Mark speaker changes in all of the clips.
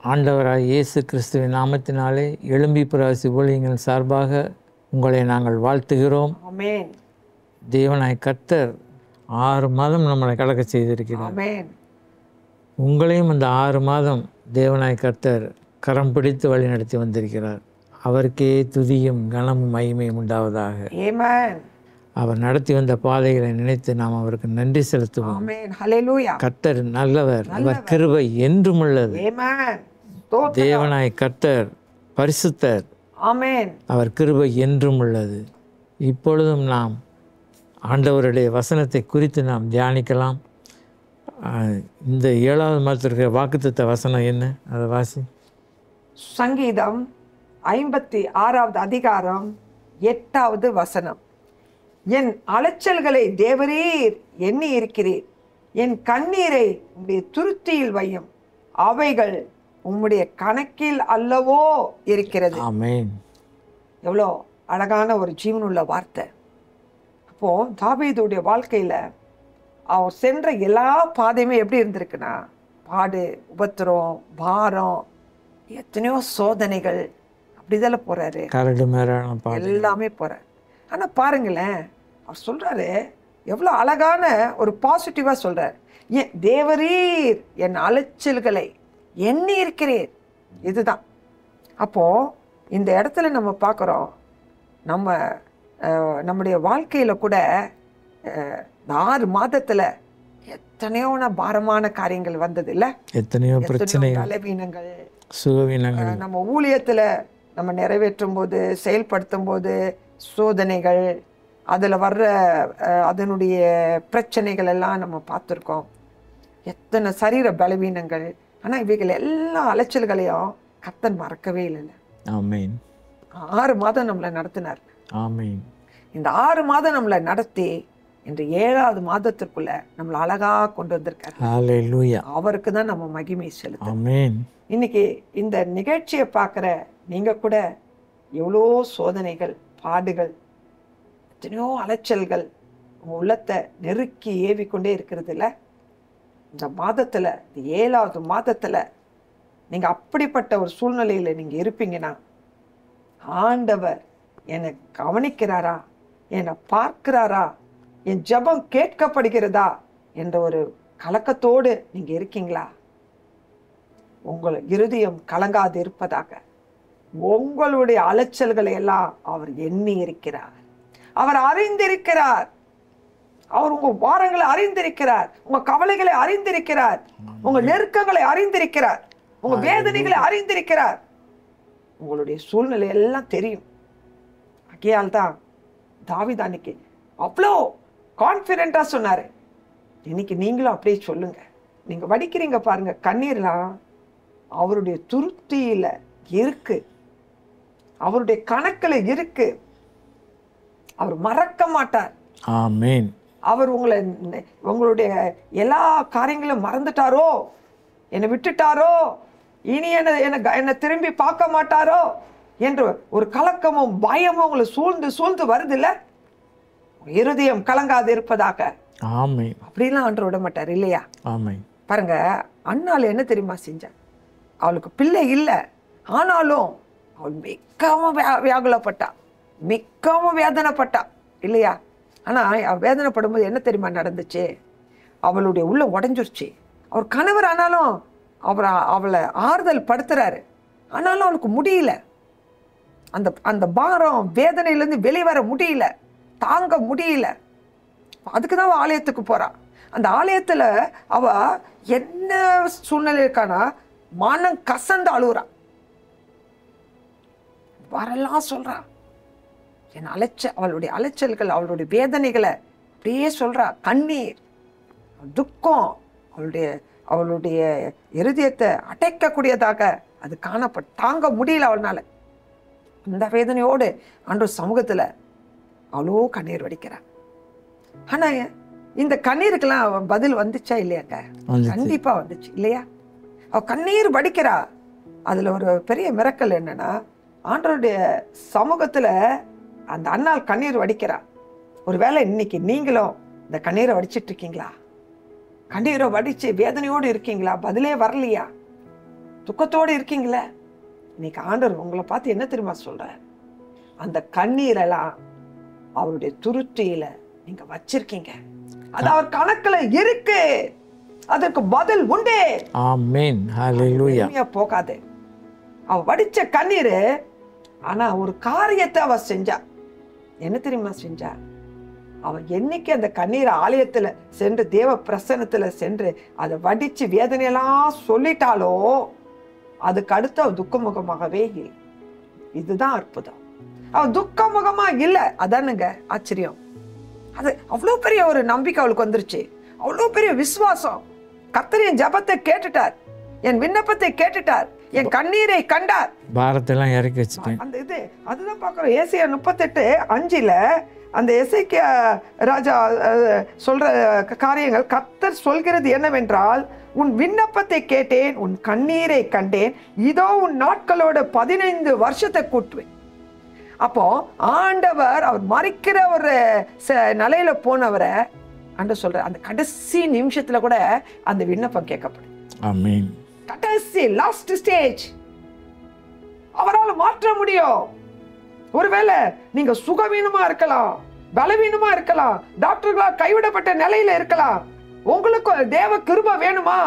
Speaker 1: ஆண்டவராய் இயேசு கிறிஸ்துவின் நாமத்தினாலே எழும்பி பிரவாசி ஊழியங்கள் சார்பாக உங்களை நாங்கள் வாழ்த்துகிறோம்.
Speaker 2: ஆமென்.
Speaker 1: தேவனாய் கர்த்தர் 6 மாதம் நம்மளை கடக்க செய்திருக்கிறார்.
Speaker 2: ஆமென்.
Speaker 1: உங்களையும் அந்த 6 மாதம் தேவனாய் கர்த்தர் கரம் பிடித்து வழி நடத்தி வந்திருக்கிறார். அவருக்கே துதியும் கனமும் மகிமையும் உண்டாவதாக.
Speaker 2: ஆமென்.
Speaker 1: அவர் நடத்தி வந்த பாதைகளை நினைத்து நாம் அவருக்கு நன்றி செலுத்துவோம்.
Speaker 2: ஆமென். ஹல்லேலூயா.
Speaker 1: கர்த்தர் நல்லவர், அவர் கிருபை என்றும் உள்ளது.
Speaker 2: ஆமென். ஸ்தோத்திரம்.
Speaker 1: தேவனாய் கர்த்தர் பரிசுத்தர்,
Speaker 2: ஆமென்.
Speaker 1: அவர் கிருபை என்றும் உள்ளது. இப்பொழுதும் நாம் ஆண்டவருடைய வசனத்தை குறித்து நாம் தியானிக்கலாம். இந்த 7வது மாதத்திற்கு வாக்குத்தத்த வசனம் என்ன? அதை வாசி.
Speaker 2: சங்கீதம் 56வது அதிகாரம் 8வது வசனம். என் அலைச்சல்களை தேவரீர் எண்ணி இருக்கிறீர், என் கண்ணீரை உம்முடைய துருத்தியில் வையும், அவைகள் உம்முடைய கணக்கில் அல்லவோ இருக்கிறது.
Speaker 1: ஆமென்.
Speaker 2: எவ்வளோ அழகான ஒரு ஜீவனுள்ள வார்த்தை. அப்போ தாவீதுடைய வாழ்க்கையில அவர் சென்ற எல்லா பாதையுமே எப்படி இருந்திருக்குன்னா, பாடு, உபத்திரம், பாரம், எத்தனையோ சோதனைகள், அப்படிதெல்லாம் போறாரு.
Speaker 1: கரடு மேலான பாதை.
Speaker 2: எல்லாமே போறார். ஆனா பாருங்களேன், அவர் சொல்றாரு, எவ்வளோ அழகான ஒரு பாசிட்டிவா சொல்றார். என் தேவரீர் என் அலைச்சல்களை எண்ணி இருக்கிறீர். இதுதான். அப்போ இந்த இடத்துல நம்ம பார்க்குறோம், நம்முடைய வாழ்க்கையில கூட இந்த 6 மாதத்துல எத்தனையோ பாரமான காரியங்கள் வந்தது இல்ல,
Speaker 1: எத்தனையோ பிரச்சனைகள்,
Speaker 2: பலவீனங்கள்,
Speaker 1: சுகவீனங்கள்,
Speaker 2: நம்ம ஊழியத்துல நம்ம நிறைவேற்றும் போது, செயல்படுத்தும் போது சோதனைகள், அதில் வர்ற அதனுடைய பிரச்சனைகள் எல்லாம் நம்ம பார்த்துருக்கோம். எத்தனை சரீர பலவீனங்கள். ஆனால் இவைகள் எல்லா அலைச்சல்களையும் கர்த்தர் மறக்கவே இல்லைல்ல.
Speaker 1: ஆமென்.
Speaker 2: 6 மாதம் நம்மளை நடத்தினார்.
Speaker 1: ஆமென்.
Speaker 2: இந்த 6 மாதம் நம்மளை நடத்தி இன்று 7வது மாதத்திற்குள்ள நம்மளை அழகா கொண்டு வந்திருக்காரு.
Speaker 1: ஹல்லேலூயா.
Speaker 2: அவருக்கு தான் நம்ம மகிமை செலுத்தணும்.
Speaker 1: ஆமென்.
Speaker 2: இன்னைக்கு இந்த நிகழ்ச்சியை பார்க்குற நீங்க கூட எவ்வளோ சோதனைகள், பாடுகள், எத்தனையோ அலைச்சல்கள் உங்க உள்ளத்தை நெருக்கி ஏவிக்கொண்டே இருக்கிறது இல்லை. இந்த மாதத்துல, இந்த 7வது மாதத்துல நீங்க அப்படிப்பட்ட ஒரு சூழ்நிலையில நீங்க இருப்பீங்கன்னா, ஆண்டவர் என்னை கவனிக்கிறாரா, என்னை பார்க்கிறாரா, என் ஜெபம் கேட்கப்படுகிறதா என்ற ஒரு கலக்கத்தோடு நீங்க இருக்கீங்களா? உங்கள் இருதயம் கலங்காது இருப்பதாக. உங்களுடைய அலைச்சல்களை எல்லாம் அவர் எண்ணி இருக்கிறார், அவர் அறிந்திருக்கிறார். அவர் உங்க வாரங்களை அறிந்திருக்கிறார், உங்க கவலைகளை அறிந்திருக்கிறார், உங்க நெருக்கங்களை அறிந்திருக்கிறார், உங்க வேதனைகளை அறிந்திருக்கிறார். உங்களுடைய சூழ்நிலை எல்லாம் தெரியும். ஆகையால் தான் தாவீது அன்னைக்கு அவ்வளோ கான்ஃபிடென்ட்டா சொன்னாரு. இன்னைக்கு நீங்களும் அப்படியே சொல்லுங்க. நீங்க வடிக்கிறீங்க பாருங்க, கண்ணீர்லாம் அவருடைய துருத்தியில இருக்கு, அவருடைய கணக்குல இருக்கு. அவர் மறக்க மாட்டார்.
Speaker 1: ஆமென்.
Speaker 2: அவர் உங்களுடைய எல்லா காரியங்களும் மறந்துட்டாரோ, என்னை விட்டுட்டாரோ, இனி என்னை திரும்பி பார்க்க மாட்டாரோ என்று ஒரு கலக்கமும் பயமும் உங்களை சூழ்ந்து வருது இல்ல. இருதயம் கலங்காது இருப்பதாக.
Speaker 1: ஆமென்.
Speaker 2: அப்படிலாம் ஆண்டவர் விட மாட்டார் இல்லையா?
Speaker 1: ஆமென்.
Speaker 2: பாருங்க, அண்ணாள் என்ன தெரியுமா செஞ்சா? அவளுக்கு பிள்ளை இல்லை, ஆனாலும் அவள் மிகவும் வியாகுலப்பட்டா, மிகவும் வேதனைப்பட்டா இல்லையா? ஆனா அவள் வேதனைப்படும் போது என்ன தெரியுமா நடந்துச்சு? அவளுடைய உள்ள உடஞ்சிருச்சு. அவர் கணவர் ஆனாலும் அவளை ஆறுதல் படுத்துறாரு, ஆனாலும் அவளுக்கு முடியல. அந்த பாரம் வேதனையிலேருந்து வெளிவர முடியல, தாங்க முடியல. அதுக்கு தான் அவள் ஆலயத்துக்கு போறா. அந்த ஆலயத்துல அவ என்ன சூழ்நிலை இருக்கானா, மனம் கசந்து அழுகுறா, வரலாம் சொல்றா. அவளுடைய அலைச்சல்கள், அவளுடைய வேதனைகளை அப்படியே சொல்றா. கண்ணீர், துக்கம், அவளுடைய இருதயத்தை அடைக்கக்கூடியதாக அது தாங்க முடியல அவளால. அந்த வேதனையோடு ஆண்டவர் சமூகத்துல அவ்வளோ கண்ணீர் வடிக்கிறார். ஆனா இந்த கண்ணீருக்கெல்லாம் பதில் வந்துச்சா இல்லையாங்க? கண்டிப்பா வந்துச்சு இல்லையா? அவ கண்ணீர் வடிக்கிறா. அதுல ஒரு பெரிய மிரக்கல் என்னன்னா, ஆண்டவருடைய சமூகத்துல அந்த அண்ணாள் கண்ணீர் வடிக்கிறா. ஒருவேளை இன்னைக்கு நீங்களும் இந்த கண்ணீரை வடிச்சிட்டு இருக்கீங்களா? கண்ணீரை வடிச்சு வேதனையோடு இருக்கீங்களா? பதிலே வரலையா? துக்கத்தோடு இருக்கீங்களே, இன்னைக்கு ஆண்டவர் உங்களை பார்த்து என்ன தெரியுமா சொல்றார்? அந்த கண்ணீரெல்லாம் அவருடைய துருத்தியில நீங்க வச்சிருக்கீங்க. அது அவர் கணக்குல இருக்கு. அதற்கு பதில் உண்டு.
Speaker 1: ஆமென். ஹல்லேலூயா.
Speaker 2: போகாது. அவ வடிச்ச கண்ணீரு. ஆனா ஒரு காரியத்தை அவ செஞ்சா. என்ன தெரியுமா செஞ்சா? அவ என்னைக்கு அந்த கண்ணீர் ஆலயத்துல சென்று தேவ பிரசன்னத்துல சென்று அதை வடிச்சு வேதனையெல்லாம் சொல்லிட்டாலோ அதுக்கு அடுத்து அவ துக்கமுகமாகவே இல்லை. இதுதான் அற்புதம். அவ துக்கமுகமா இல்லை. அதானுங்க ஆச்சரியம். அது அவ்வளவு பெரிய ஒரு நம்பிக்கை அவளுக்கு வந்துருச்சு. அவ்வளவு பெரிய விசுவாசம். கர்த்தர் என் ஜெபத்தை கேட்டுட்டார், என் விண்ணப்பத்தை கேட்டுட்டார், என் கண்ணீரை கண்டார்.
Speaker 1: பாரத்தெல்லாம் இறக்கி வச்சுட்டேன்.
Speaker 2: அந்த இது அதுதான் பார்க்கிறோம். ஏசாயா 38:5 அந்த எசேக்கியா ராஜா சொல்ற காரியங்கள். கர்த்தர் சொல்கிறது என்னவென்றால், உன் விண்ணப்பத்தை கேட்டேன், உன் கண்ணீரை கண்டேன், இதோ உன் நாட்களோட 15 வருஷத்தை கூட்டுவேன். அப்போ ஆண்டவர் அவர் மறிக்கிற ஒரு நிலையில போனவரை ஆண்டவர் சொல்ற அந்த கடைசி நிமிஷத்துல கூட அந்த விண்ணப்பம் கேட்கப்படும்.
Speaker 1: ஆமென்.
Speaker 2: கடைசி லாஸ்ட் ஸ்டேஜ் அவரால் மாற்ற முடியும். ஒருவேளை நீங்க சுகவீனமா இருக்கலாம், பலவீனமா இருக்கலாம், டாக்டர்களா கைவிடப்பட்ட நிலையில இருக்கலாம். உங்களுக்கு தேவ கிருபை வேணுமா,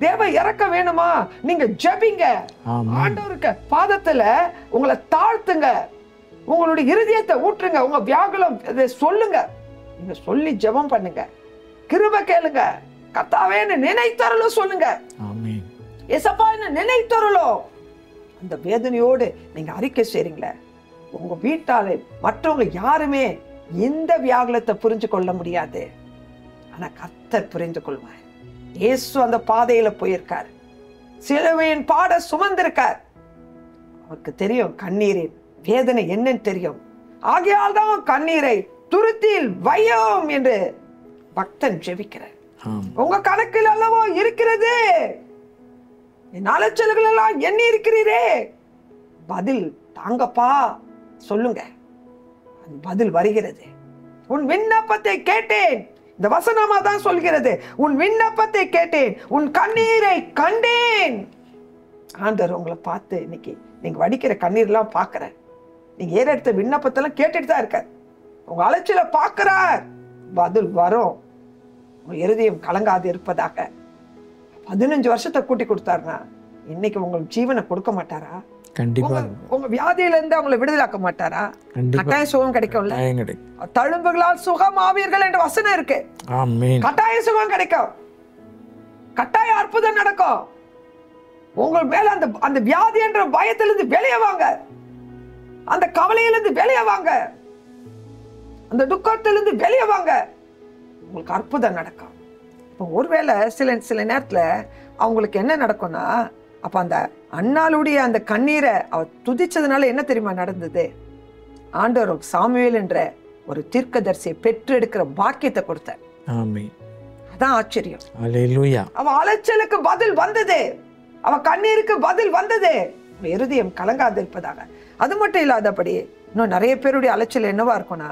Speaker 2: தேவ இரக்கம் வேணுமா, நீங்க ஜெபிங்க. ஆண்டவருக்கு பாதத்துல உங்களை தாழ்த்துங்க, உங்களுடைய இருதயத்தை ஊற்றுங்க, உங்க வியாகுலம் சொல்லுங்க. நீங்க சொல்லி ஜெபம் பண்ணுங்க, கிருபை கேளுங்க. கர்த்தாவே நினைத்தருளும் சொல்லுங்க.
Speaker 1: ஆமென்.
Speaker 2: ஏசப்பா என்ன நினைத்தருளும். அந்த வேதனையோடு நீங்க அறிக்கை செய்றீங்களே, உங்க வீட்டாளே மற்றவங்க யாருமே இந்த வியாகுலத்தை புரிஞ்சு கொள்ள முடியாது. ஆனா கர்த்தர் புரிந்து கொள்வார். இயேசு அந்த பாதையில போயிருக்கார், சிலுவையின் பாட சுமந்திருக்கார். அவருக்கு தெரியும் கண்ணீரின் வேதனை என்னன்னு தெரியும். ஆகையால் தான் கண்ணீரை துருத்தியில் வையோம் என்று பக்தன் ஜெபிக்கிறார். உங்க கணக்கில் அல்லவோ இருக்கிறது, என் அலைச்சல்கள் எல்லாம் எண்ணி இருக்கிறீரே, பதில் தாங்கப்பா சொல்லுங்க. பதில் வருகிறது. உன் விண்ணப்பத்தை கேட்டேன். இந்த வசனமா தான் சொல்கிறது, உன் விண்ணப்பத்தை கேட்டேன், உன் கண்ணீரை கண்டேன். ஆண்டவர் உங்களை பார்த்து இன்னைக்கு நீங்க வடிக்கிற கண்ணீர் எல்லாம் பாக்குற, நீங்க ஏறெடுத்த விண்ணப்பத்தெல்லாம் கேட்டுட்டு தான் இருக்க, உங்க அலைச்சல பாக்குறார். பதில் வரும். உங்க இருதயம் கலங்காது இருப்பதாக. 15 வருஷத்தை கூட்டி கொடுத்தாருன்னா இன்னைக்கு உங்களுக்கு ஜீவனை கொடுக்க மாட்டாரா?
Speaker 1: கண்டிப்பா.
Speaker 2: உங்க வியாதியில இருந்து அவங்களை விடுதலாக்க மாட்டாரா? கட்டாய சுகம் கிடைக்கும்ல. தழும்புகளால் சுகம் ஆவீர்கள் என்ற வசனம் இருக்கு.
Speaker 1: ஆமென்.
Speaker 2: கட்டாய சுகம் கிடைக்கும், கட்டாய அற்புதம் நடக்கும். உங்கள் மேல அந்த வியாதி என்ற பயத்திலிருந்து வெளியே வாங்க, அந்த கவலையிலிருந்து வெளியே வாங்க, அந்த துக்கத்திலிருந்து வெளியே வாங்க, உங்களுக்கு அற்புதம் நடக்கும். இப்போ ஒருவேளை சில நேரத்துல அவங்களுக்கு என்ன நடக்கும்னா, அப்ப அந்த அன்னாளுடைய அந்த கண்ணீரை அவர் துதிச்சதுனால என்ன தெரியுமா நடந்தது? ஆண்டவர் சாமுவேல் என்ற ஒரு தீர்க்கதரிசியை பெற்றெடுக்கிற பாக்கியத்தை கொடுத்தார்.
Speaker 1: ஆமென்.
Speaker 2: அதான் ஆச்சரியம்.
Speaker 1: அல்லேலூயா.
Speaker 2: அவ அலைச்சலுக்கு பதில் வந்தது, அவ கண்ணீருக்கு பதில் வந்தது. இருதயம் கலங்காது இருப்பதாக. அது மட்டும் இல்லாதபடி இன்னும் நிறைய பேருடைய அலைச்சல் என்னவா இருக்கும்னா,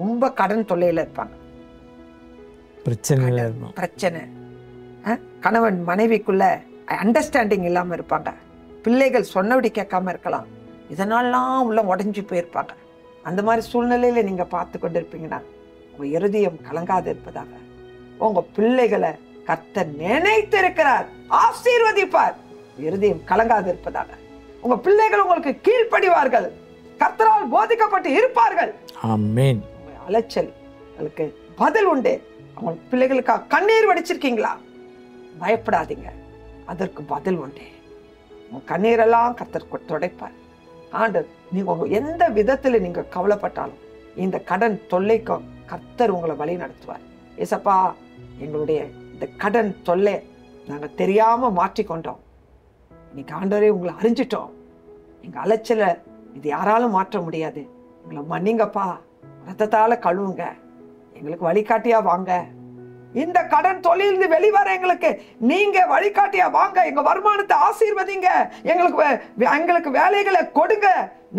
Speaker 2: ரொம்ப கடன் தொல்லையில இருப்பாங்க, பிரச்சனை, கணவன் மனைவிக்குள்ள அண்டர்ஸ்டாண்டிங் இல்லாம இருப்பாங்க, பிள்ளைகள் சொன்னபடி கேட்காம இருக்கலாம், இதனாலாம் உள்ள உடஞ்சி போயிருப்பாங்க. அந்த மாதிரி சூழ்நிலையில நீங்க பார்த்து கொண்டு இருப்பீங்கன்னா உங்க இருதயம் கலங்காது இருப்பதாக. உங்க பிள்ளைகளை கர்த்தர் நினைத்து இருக்கிறார், ஆசீர்வதிப்பார். இருதயம் கலங்காது இருப்பதாக. உங்க பிள்ளைகள் உங்களுக்கு கீழ்ப்படிவார்கள், கர்த்தரால் போதிக்கப்பட்டு இருப்பார்கள்.
Speaker 1: ஆமென்.
Speaker 2: அலைச்சலுக்கு பதில் உண்டு. அவங்க பிள்ளைகளுக்காக கண்ணீர் வடிச்சிருக்கீங்களா? பயப்படாதீங்க, அதற்கு பதில் உண்டு. உங்க கண்ணீரெல்லாம் கர்த்தர் துடைப்பார். ஆண்டவர் நீங்க எந்த விதத்துல நீங்க கவலைப்பட்டாலும் இந்த கடன் தொல்லைக்கும் கர்த்தர் உங்களை வழி நடத்துவார். ஏசப்பா, எங்களுடைய இந்த கடன் தொல்லை நாங்க தெரியாம மாற்றிக்கொண்டோம், இன்னைக்கு ஆண்டவரே உங்களை அறிஞ்சிட்டோம், எங்க அலைச்சல இது யாராலும் மாற்ற முடியாது, எங்களை மன்னிங்கப்பா, ரத்தத்தால கழுவுங்க, எங்களுக்கு வழிகாட்டியா வாங்க, இந்த கடன் தொழிலிருந்து வெளிவர எங்களுக்கு நீங்க வழிகாட்டியா வாங்க, எங்க வருமானத்தை ஆசீர்வதிங்க, எங்களுக்கு வேலைகளை கொடுங்க,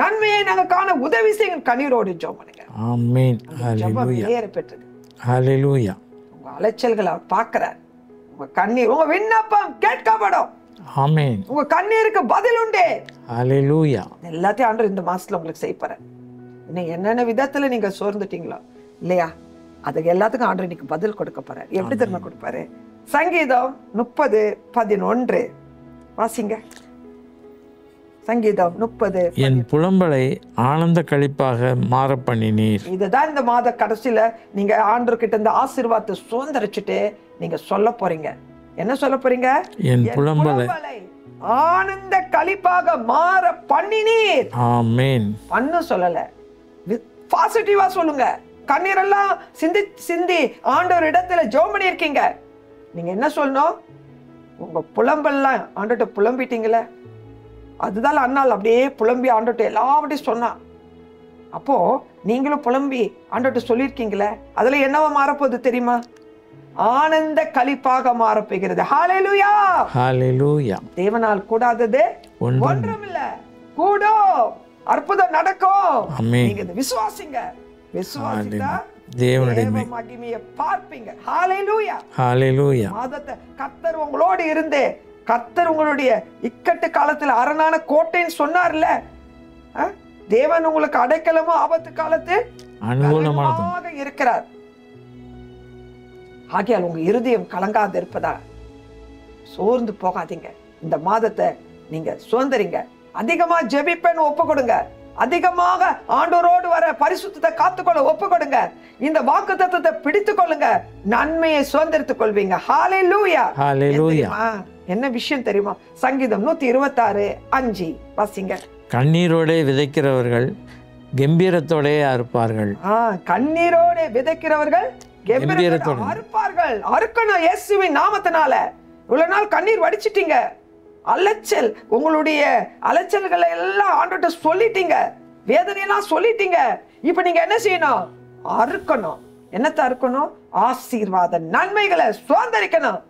Speaker 2: நன்மையை நாங்க காண உதவி செய்யுங்க. கண்ணீரோடு ஜெபம் பண்ணுங்க.
Speaker 1: ஆமென்.
Speaker 2: ஹல்லேலூயா. பெற்றது.
Speaker 1: ஹல்லேலூயா.
Speaker 2: உங்க அலைச்சல்களை பார்க்கிறார், உங்க கண்ணீர், உங்க விண்ணப்பம் கேட்கப்படும்.
Speaker 1: ஆமென்.
Speaker 2: உங்க கண்ணீருக்கு பதில் உண்டு.
Speaker 1: ஹalleluya.
Speaker 2: எல்லாத்தையும் ஆண்டவர் இந்த மாசத்துல உங்களுக்கு செய்யப்பாரு. இன்னும் என்னென்ன விதத்துல நீங்க சோர்ந்துட்டீங்களோ இல்லையா, அதுக்கு எல்லாத்துக்கும் ஆண்டவர் இன்னைக்கு பதில் கொடுக்க போறாரு. எப்படி தெரியுமா கொடுப்பாரு? சங்கீதம் 30:11 வாசிங்க. சங்கீதம் 30.
Speaker 1: என் புலம்பலை ஆனந்த களிப்பாக மாற பண்ணினீர்.
Speaker 2: இதுதான் இந்த மாத கடைசியில நீங்க ஆண்டவர் கிட்ட இந்த ஆசீர்வாதத்தை சுதந்திரிச்சுட்டு நீங்க சொல்ல போறீங்க. என்ன சொல்ல போறீங்க?
Speaker 1: என் புலம்பலை
Speaker 2: ஆனந்த களிப்பாக மாற பண்ணினீர்.
Speaker 1: ஆமென்.
Speaker 2: பண்ணு சொல்லல, பாசிட்டிவா சொல்லுங்க. கண்ணீரெல்லாம் சிந்தி சிந்தி ஆண்டவர் இடத்துல ஜெபம் பண்ணி இருக்கீங்க. நீங்க என்ன சொல்லணும்? உங்க புலம்பெல்லாம் ஆண்டவர்ட்ட புலம்பிட்டீங்களே, அதுதான் அண்ணால் அப்படியே புலம்பி ஆண்டவர்ட்ட எல்லாவற்றையும் சொன்னான். அப்போ நீங்களும் புலம்பி ஆண்டவர்ட்ட சொல்லியிருக்கீங்களே, அதுல என்னவா மாறப்போகுது தெரியுமா? ஆனந்த களிப்பாக மாறப்போகிறது. ஹalleluya,
Speaker 1: ஹalleluya.
Speaker 2: தேவனால் கூடாதது ஒன்றுமில்ல. கூடும், அற்புதம் நடக்கும்.
Speaker 1: ஆமென்.
Speaker 2: நீங்க இதை விசுவாசிங்க. விசுவாசித்தா
Speaker 1: தேவனுடைய
Speaker 2: மகிமையை பார்ப்பீங்க. ஹalleluya,
Speaker 1: ஹalleluya.
Speaker 2: மாதத்தை கர்த்தர் உங்களோடு இருந்து, கர்த்தர் உங்களுடைய இக்கட்டு காலத்துல அரணான கோட்டைன்னு சொன்னார்ல, தேவன் உங்களுக்கு அடைக்கலமும் ஆபத்து காலத்து அனுகூலமாக இருக்கிறார். ஆகையால் உங்க இருதயம் கலங்காது இருப்பதா சோர்ந்து போகாதீங்க. இந்த மாதத்தை நீங்க சுதந்திரிங்க. அதிகமா ஜெபிப்பேன்னு ஒப்பு கொடுங்க. அதிகமாக ஆண்டவரோடு வர பரிசுத்தத்தை காத்துக்கொள்ள ஒப்பு கொடுங்க. இந்த வாக்குத்தத்தத்தை பிடித்துக் கொள்ளுங்க. நன்மையை சுதந்திரித்துக் கொள்வீங்க. ஹalleluya,
Speaker 1: ஹalleluya.
Speaker 2: என்ன விஷயம் தெரியுமா? சங்கீதம் 126:5 வாசிங்க.
Speaker 1: கண்ணீரோட விதைக்கிறவர்கள் கம்பீரத்தோட அறுப்பார்கள்.
Speaker 2: கண்ணீரோட விதைக்கிறவர்கள் கம்பீரத்தோட அறுப்பார்கள். அறுக்கணும் இயேசுவின் நாமத்தினால. இவ்வளவு நாள் கண்ணீர் வடிச்சிட்டீங்க. அலைச்சல், உங்களுடைய அலைச்சல்களை எல்லாம் ஆண்டவர்ட்ட சொல்லிட்டீங்க. வேதனையெல்லாம் சொல்லிட்டீங்க. இப்ப நீங்க என்ன செய்யணும்? அறுக்கணும். என்னத்தை அறுக்கணும்? ஆசீர்வாத நன்மைகளை சுதந்திரிக்கணும்.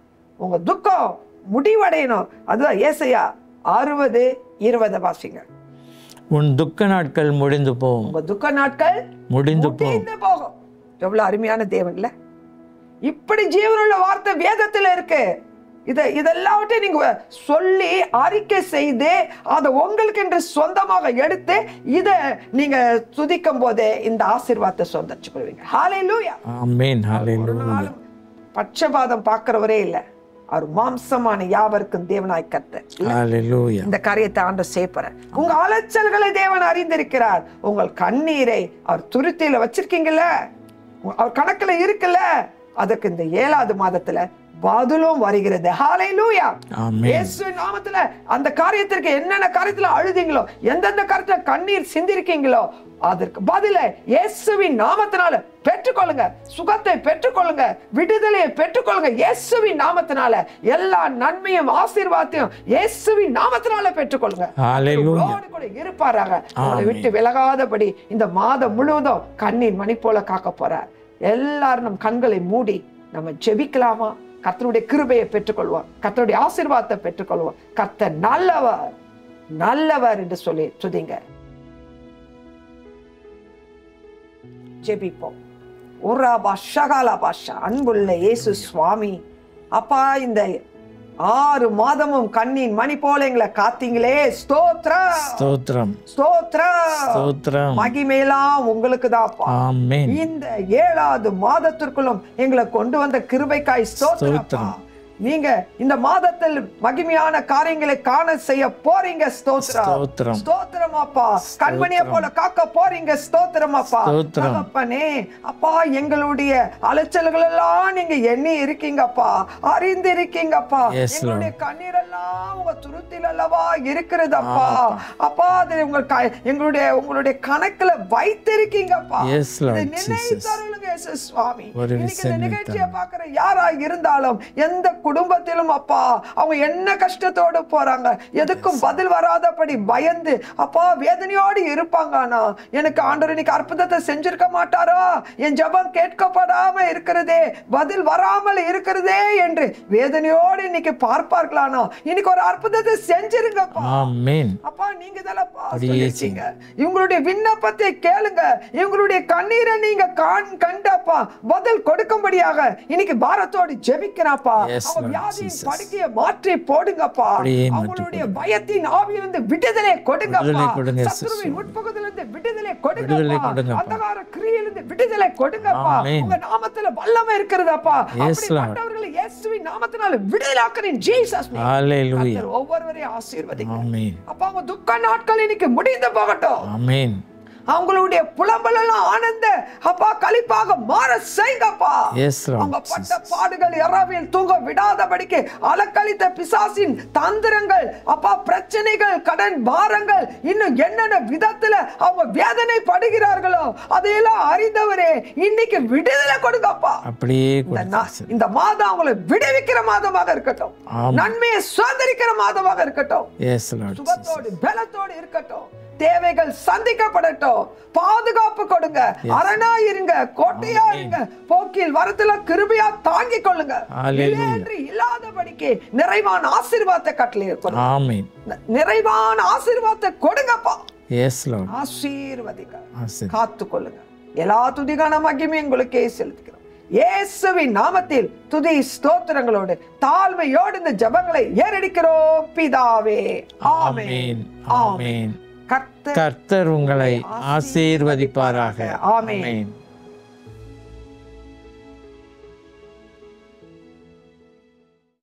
Speaker 2: உங்க துக்கம் முடிவடையணும். அதுதான் ஏசாயா 60:20 வாசிங்க.
Speaker 1: உன் துக்க நாட்கள் முடிந்து போகும்.
Speaker 2: உங்க துக்க நாட்கள் முடிந்து போகும். எவ்வளவு அருமையான தேவன் இல்ல? இப்படி ஜீவனுள்ள வார்த்தை வேதத்துல இருக்கு. இதெல்லாவற்றையும் நீங்க சொல்லி அறிக்கை செய்து அதை உங்களுக்கு என்று சொந்தமாக எடுத்து இத நீங்க துதிக்கும் போதே இந்த ஆசீர்வாதத்தை சொந்தரிச்சு கொள்வீங்க. ஹalleluya,
Speaker 1: ஆமென். ஹalleluya.
Speaker 2: பட்சபாதம் பார்க்கிறவரே இல்ல. அவர் மாம்சமான யாவருக்கும் தேவனாய் கர்த்தர்.
Speaker 1: ஹalleluya.
Speaker 2: இந்த காரியத்தை ஆண்டவர் செய்யறார். உங்க அலைச்சல்களை தேவன் அறிந்திருக்கிறார். உங்கள் கண்ணீரை அவர் துருத்தியில வச்சிருக்கீங்கல்ல, அவர் கணக்குல இருக்குல்ல, அதுக்கு இந்த 7வது மாதத்துல பதிலும் வருகிறது. ஹalleluya,
Speaker 1: ஆமென்.
Speaker 2: இயேசுவின் நாமத்துல அந்த காரியத்திற்கு என்னென்ன காரியத்துல அழுதீங்களோ, எந்தெந்த காரியத்துல கண்ணீர் சிந்திருக்கீங்களோ, அதற்கு பதில இயேசுவின் நாமத்தினால பெற்றுக்கொள்ளுங்க. சுகத்தை பெற்றுக்கொள்ளுங்க. விடுதலையை பெற்றுக்கொள்ளுங்க. இயேசுவின் நாமத்தினால எல்லா நன்மையும் ஆசீர்வாதத்தையும் இயேசுவின் நாமத்தினால பெற்றுக்கொள்ளுங்க.
Speaker 1: ஹalleluya.
Speaker 2: கூட இருப்பாராக. அவரை விட்டு விலகாதபடி இந்த மாதம் முழுவதும் கண்ணீர் மணி போல காக்க போறார். எல்லாரும் நம் கண்களை மூடி நம்ம ஜெபிக்கலாமா? கர்த்தருடைய கிருபையை பெற்றுக்கொள்வோம். கர்த்தருடைய ஆசீர்வாதத்தை பெற்றுக்கொள்வோம். கர்த்தர் நல்லவர், நல்லவர் என்று சொல்லி துதிங்க. ஜெபிப்போம். அன்புள்ள இயேசு சுவாமி, அப்பா, இந்த 6 மாதமும் கண்ணீர் மணி போல எங்களை காத்தீங்களே. ஸ்தோத்திரம், ஸ்தோத்திரம், ஸ்தோத்திரம். மகிமையெல்லாம் உங்களுக்கு தான்.
Speaker 1: ஆமென்.
Speaker 2: இந்த 7வது மாதத்திற்குள்ளும் எங்களை கொண்டு வந்த கிருபைக்காய் ஸ்தோத்திரம். நீங்க இந்த மாதத்தில் மகிமையான காரியங்களை காண செய்ய போறீங்க. ஸ்தோத்திரம், ஸ்தோத்திரம் அப்பா. கண்மணியை போல காக்க போறீங்க. ஸ்தோத்திரம் அப்பா. தகப்பனே, அப்பா, எங்களுடைய அலைச்சல்கள் எல்லாம் நீங்க எண்ணி இருக்கீங்கப்பா, அறிந்து இருக்கீங்கப்பா. எங்களுடைய கண்ணீர் எல்லாம் உங்க துருத்தில அல்லவா இருக்கிறது அப்பா. அப்பா, அது உங்களுடைய கணக்குல வைத்திருக்கீங்கப்பா. நினைத்தருளுங்க சுவாமி. இன்னைக்கு இந்த நிகழ்ச்சியை பார்க்கிற யாரா இருந்தாலும், எந்த குடும்பத்திலும் அப்பா, அவங்க என்ன கஷ்டத்தோடு போறாங்க, எதுக்கும் பதில் வராதபடி பயந்து அப்பா வேதனையோடு இருப்பாங்க. ஆனா எனக்கு ஆண்டவர் இன்னைக்கு அற்புதத்தை செஞ்சிருக்க மாட்டாரா, என் ஜெபம் கேட்கப்படாம இருக்கிறதே, பதில் வராமல் இருக்கிறதே என்று வேதனையோடு இன்னைக்கு பார்ப்பார்களானா, இன்னைக்கு ஒரு அற்புதத்தை செஞ்சிருங்கப்பா.
Speaker 1: ஆமென்.
Speaker 2: அப்பா, நீங்க இதெல்லாம் சொல்லிருக்கீங்க. இவங்களுடைய விண்ணப்பத்தை கேளுங்க, இவங்களுடைய கண்ணீரை நீங்க கண்டப்பா பதில் கொடுக்கும்படியாக இன்னைக்கு பாரத்தோடு ஜெபிக்கிறாப்பா. அவங்க வியாதியின் படுக்கையை மாற்றி போடுங்கப்பா. அவங்களுடைய பயத்தின் ஆவியிலிருந்து விடுதலை கொடுங்கப்பா. சத்துருவின் உட்பகுதியிலிருந்து விடுதலை கொடுங்கப்பா. அந்தகார கிரியையிலிருந்து விடுதலை கொடுங்கப்பா. உங்க நாமத்துல வல்லமை இருக்கிறதாப்பா. அப்படிப்பட்டவர்களை இயேசுவின் நாமத்தினால விடுதலையாக்குறேன் ஜீசஸ் நேம். ஹalleluya. ஒவ்வொருவரையும் ஆசீர்வதிங்க. ஆமென். அப்ப அவங்க துக்க நாட்கள் இன்னைக்கு முடிந்து போகட்டும். ஆமென். அவங்களுடைய புலம்பல் எல்லாம் ஆனந்த அப்பா களிப்பாக மாற செய்யுங்கப்பா. அவங்க பட்ட பாடுகள் இரவில் தூங்க விடாதபடிக்கு அலக்கழித்த பிசாசின் தந்திரங்கள் அப்பா பிரச்சனைகள் கடன் பாரங்கள் இன்னும் என்னென்ன விதத்துல அவங்க வேதனை படுகிறார்களோ அதையெல்லாம் அறிந்தவரே இன்னைக்கு விடுதலை கொடுங்கப்பா. அப்படியே இந்த மாதம் அவங்களை விடுவிக்கிற மாதமாக இருக்கட்டும். நன்மையை சுதந்திரிக்கிற மாதமாக இருக்கட்டும். சுகத்தோடு பலத்தோடு இருக்கட்டும். தேவைகள் சந்திக்கப்படட்டும். பாதுகாப்பு கொடுங்க. அரணா இருங்க, கோட்டையா இருங்க. போக்கில் வரத்துல கிருபையா தாங்கிக் கொள்ளுங்க. இல்லாதபடிக்கு நிறைவான ஆசீர்வாதத்தை கட்டளை இருக்கணும். ஆமென். நிறைவான ஆசீர்வாதத்தை கொடுங்கப்பா. ஆசீர்வதிங்க, காத்து கொள்ளுங்க. எல்லா துதிகான மகிமை உங்களுக்கே செலுத்துகிறோம். இயேசுவின் நாமத்தில் துதி ஸ்தோத்திரங்களோடு தாழ்மையோடு இந்த ஜெபங்களை ஏறெடுக்கிறோம் பிதாவே. ஆமென். ஆமென். கர்த்தர் உங்களை ஆசீர்வதிப்பாராக. ஆமென்.